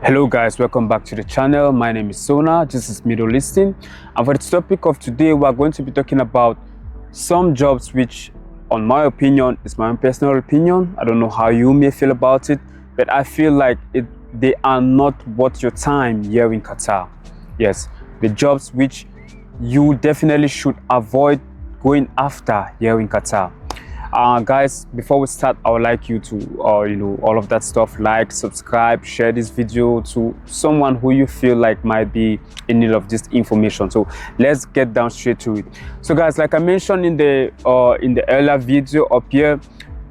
Hello guys, welcome back to the channel. My name is Sona. This is Middle Eastern, and for the topic of today we're going to be talking about some jobs which, on my opinion, is my own personal opinion. I don't know how you may feel about it, but I feel like they are not worth your time here in Qatar. Yes, the jobs which you definitely should avoid going after here in Qatar. Guys, before we start, I would like you to all of that stuff, like, subscribe, share this video to someone who you feel like might be in need of this information. So let's get down straight to it. So guys, like I mentioned in the earlier video up here,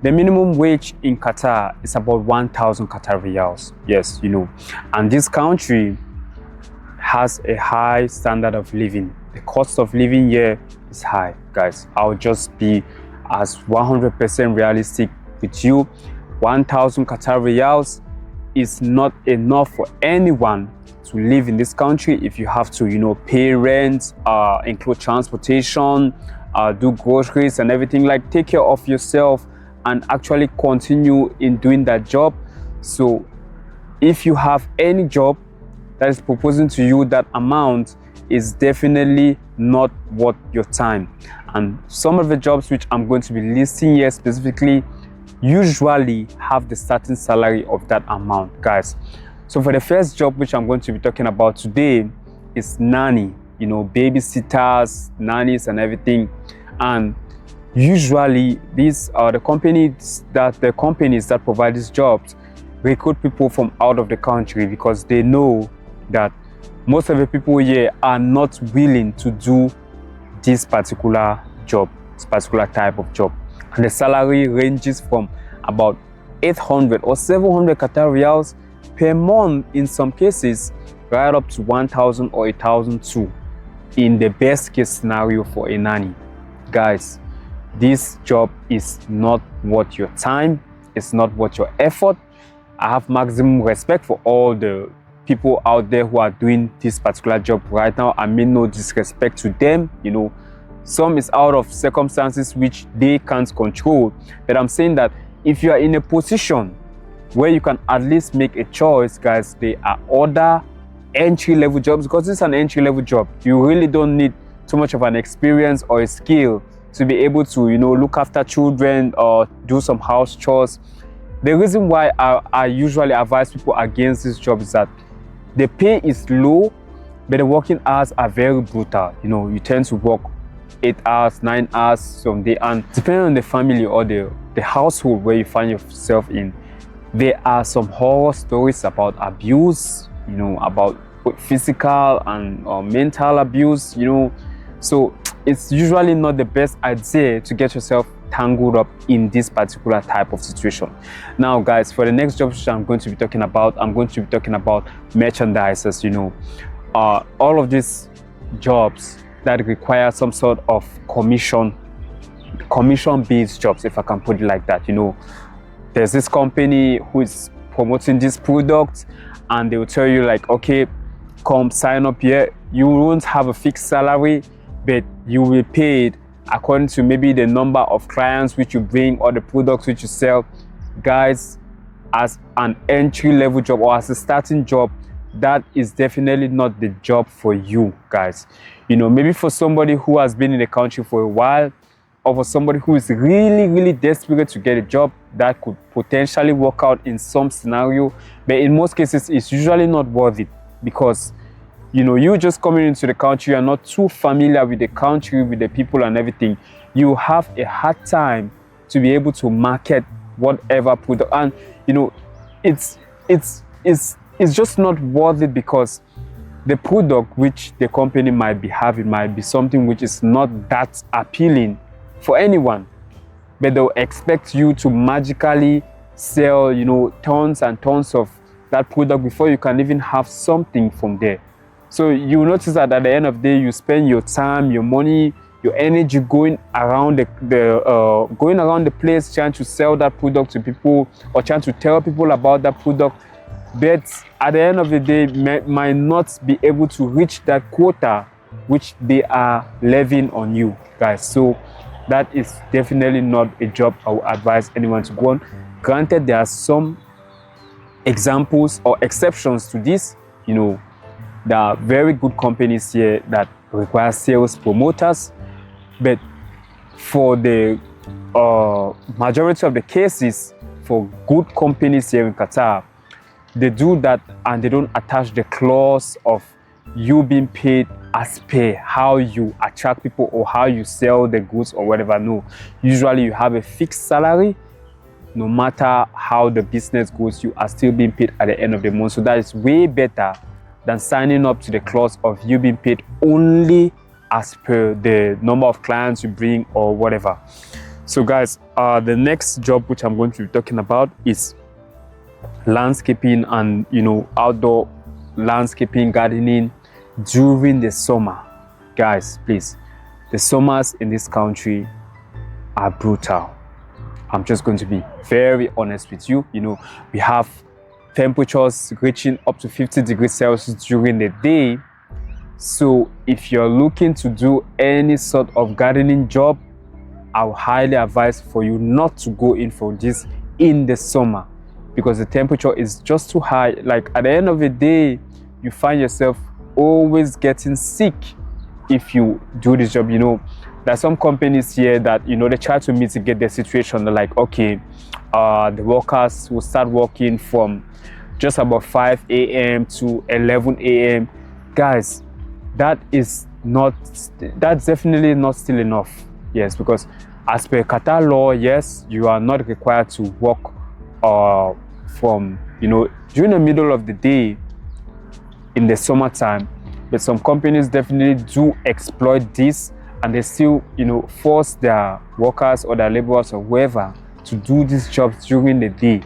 the minimum wage in Qatar is about 1,000 Qatar riyals. Yes, and this country has a high standard of living. The cost of living here is high, guys. I'll just be as 100% realistic with you. 1,000 Qatar riyals is not enough for anyone to live in this country if you have to pay rent, include transportation, do groceries and everything, like take care of yourself and actually continue in doing that job. So if you have any job that is proposing to you that amount, is definitely not worth your time. And some of the jobs which I'm going to be listing here specifically usually have the starting salary of that amount, guys. So for the first job which I'm going to be talking about today is nanny, babysitters, nannies and everything. And usually these are the companies that provide these jobs recruit people from out of the country, because they know that most of the people here are not willing to do this particular job, this particular type of job. And the salary ranges from about 800 or 700 Qatar riyals per month in some cases, right up to 1,000 or 1,002 in the best case scenario for a nanny. Guys, this job is not worth your time, it's not worth your effort. I have maximum respect for all the people out there who are doing this particular job right now. I mean no disrespect to them, some is out of circumstances which they can't control, but I'm saying that if you are in a position where you can at least make a choice, guys, there are other entry-level jobs, because this is an entry-level job. You really don't need too much of an experience or a skill to be able to look after children or do some house chores. The reason why I usually advise people against this job is that the pay is low, but the working hours are very brutal. You tend to work 8 hours, 9 hours some day, and depending on the family or the household where you find yourself in, there are some horror stories about abuse, about physical and mental abuse, so it's usually not the best idea to get yourself tangled up in this particular type of situation. Now guys, for the next job which I'm going to be talking about merchandisers. All of these jobs that require some sort of commission based jobs, if I can put it like that. There's this company who is promoting this product, and they will tell you like, okay, come sign up here. You won't have a fixed salary, but you will be paid according to maybe the number of clients which you bring or the products which you sell. Guys, as an entry-level job or as a starting job, that is definitely not the job for you, guys. Maybe for somebody who has been in the country for a while, or for somebody who is really desperate to get a job, that could potentially work out in some scenario, but in most cases it's usually not worth it, because you just coming into the country, you're not too familiar with the country, with the people and everything. You have a hard time to be able to market whatever product, and it's just not worth it, because the product which the company might be having might be something which is not that appealing for anyone, but they'll expect you to magically sell tons and tons of that product before you can even have something from there. So you notice that at the end of the day, you spend your time, your money, your energy going around the place trying to sell that product to people or trying to tell people about that product, but at the end of the day might not be able to reach that quota which they are levying on you, guys. So that is definitely not a job I would advise anyone to go on. Granted, there are some examples or exceptions to this. You know, there are very good companies here that require sales promoters, but for the majority of the cases, for good companies here in Qatar, they do that and they don't attach the clause of you being paid as per how you attract people or how you sell the goods or whatever. No, usually you have a fixed salary. No matter how the business goes, you are still being paid at the end of the month. So that is way better than signing up to the clause of you being paid only as per the number of clients you bring or whatever. So guys, the next job which I'm going to be talking about is landscaping and, you know, outdoor landscaping, gardening during the summer. Guys, please, the summers in this country are brutal. I'm just going to be very honest with you. You know, we have temperatures reaching up to 50 degrees Celsius during the day. So if you're looking to do any sort of gardening job, I would highly advise for you not to go in for this in the summer, because the temperature is just too high. Like at the end of the day, you find yourself always getting sick if you do this job. You know, there are some companies here that, you know, they try to mitigate the situation. They're like, okay, the workers will start working from just about 5 a.m. to 11 a.m. Guys, that's definitely not still enough. Yes, because as per Qatar law, yes, you are not required to work from, you know, during the middle of the day in the summertime, but some companies definitely do exploit this, and they still, you know, force their workers or their laborers or whoever to do these jobs during the day,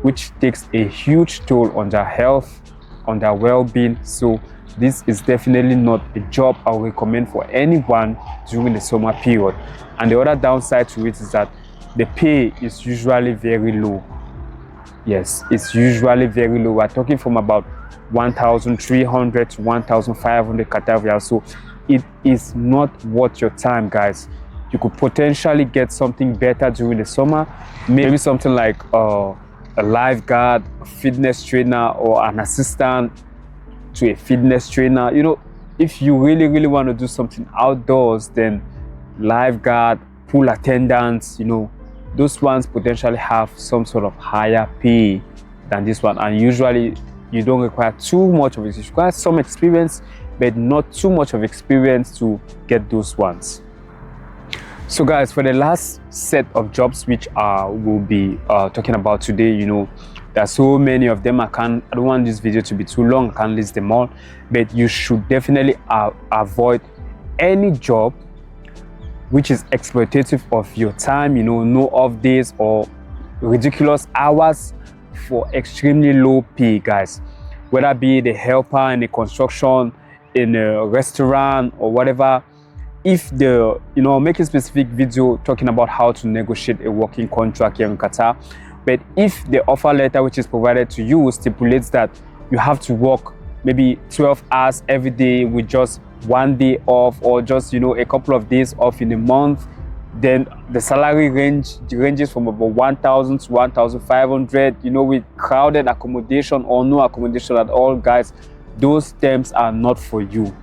which takes a huge toll on their health, on their well-being. So this is definitely not a job I would recommend for anyone during the summer period. And the other downside to it is that the pay is usually very low. Yes, it's usually very low. We're talking from about 1,300 to 1,500 Qatar riyals. So it is not worth your time, guys. You could potentially get something better during the summer, maybe something like a lifeguard, a fitness trainer, or an assistant to a fitness trainer. You know, if you really want to do something outdoors, then lifeguard, pool attendants, you know, those ones potentially have some sort of higher pay than this one. And usually you don't require too much of it. You require some experience, but not too much of experience to get those ones. So guys, for the last set of jobs which we'll be talking about today, you know, there are so many of them. I don't want this video to be too long. I can't list them all, but you should definitely avoid any job which is exploitative of your time. You know, no off days or ridiculous hours for extremely low pay, guys. Whether be the helper in a construction, in a restaurant or whatever. If the, you know, making specific video talking about how to negotiate a working contract here in Qatar, but if the offer letter which is provided to you stipulates that you have to work maybe 12 hours every day with just one day off, or just, you know, a couple of days off in a month, then the salary ranges from about 1,000 to 1,500, you know, with crowded accommodation or no accommodation at all. Guys, those terms are not for you.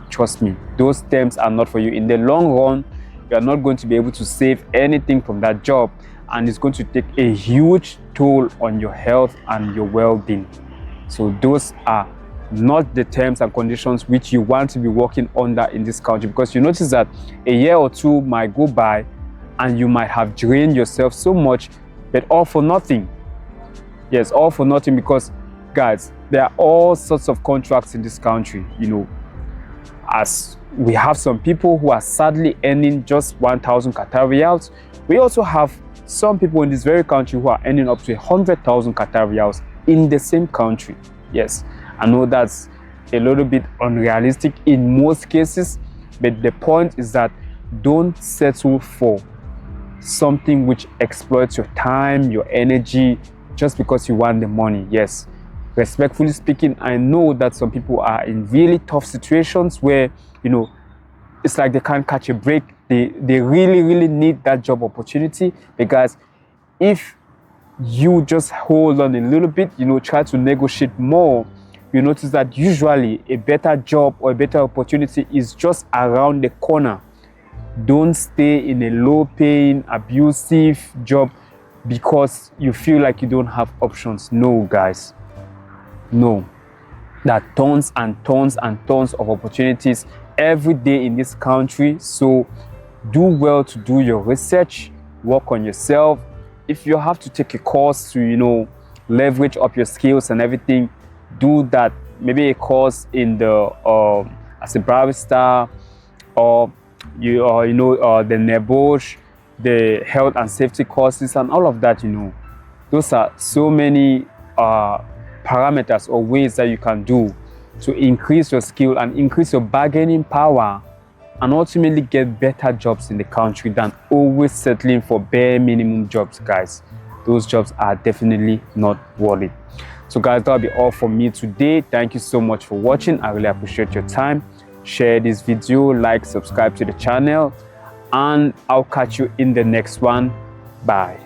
Trust me, those terms are not for you. In the long run, you are not going to be able to save anything from that job, and it's going to take a huge toll on your health and your well-being. So those are not the terms and conditions which you want to be working under in this country, because you notice that a year or two might go by and you might have drained yourself so much, but all for nothing. Yes, all for nothing, because guys, there are all sorts of contracts in this country. You know, as we have some people who are sadly earning just 1,000 Qatar riyals, we also have some people in this very country who are earning up to 100,000 Qatar riyals in the same country. Yes, I know that's a little bit unrealistic in most cases, but the point is that don't settle for something which exploits your time, your energy, just because you want the money. Yes, respectfully speaking, I know that some people are in really tough situations where, you know, it's like they can't catch a break. They really need that job opportunity, because if you just hold on a little bit, you know, try to negotiate more, you notice that usually a better job or a better opportunity is just around the corner. Don't stay in a low paying, abusive job because you feel like you don't have options. No, guys, no. There are tons and tons and tons of opportunities every day in this country. So do well to do your research, work on yourself. If you have to take a course to, you know, leverage up your skills and everything, do that. Maybe a course in the as a barista, or the NEBOSH, the health and safety courses and all of that. You know, those are so many parameters or ways that you can do to increase your skill and increase your bargaining power, and ultimately get better jobs in the country than always settling for bare minimum jobs, guys. Those jobs are definitely not worth it. So guys, that'll be all from me today. Thank you so much for watching. I really appreciate your time. Share this video, like, subscribe to the channel, and I'll catch you in the next one. Bye.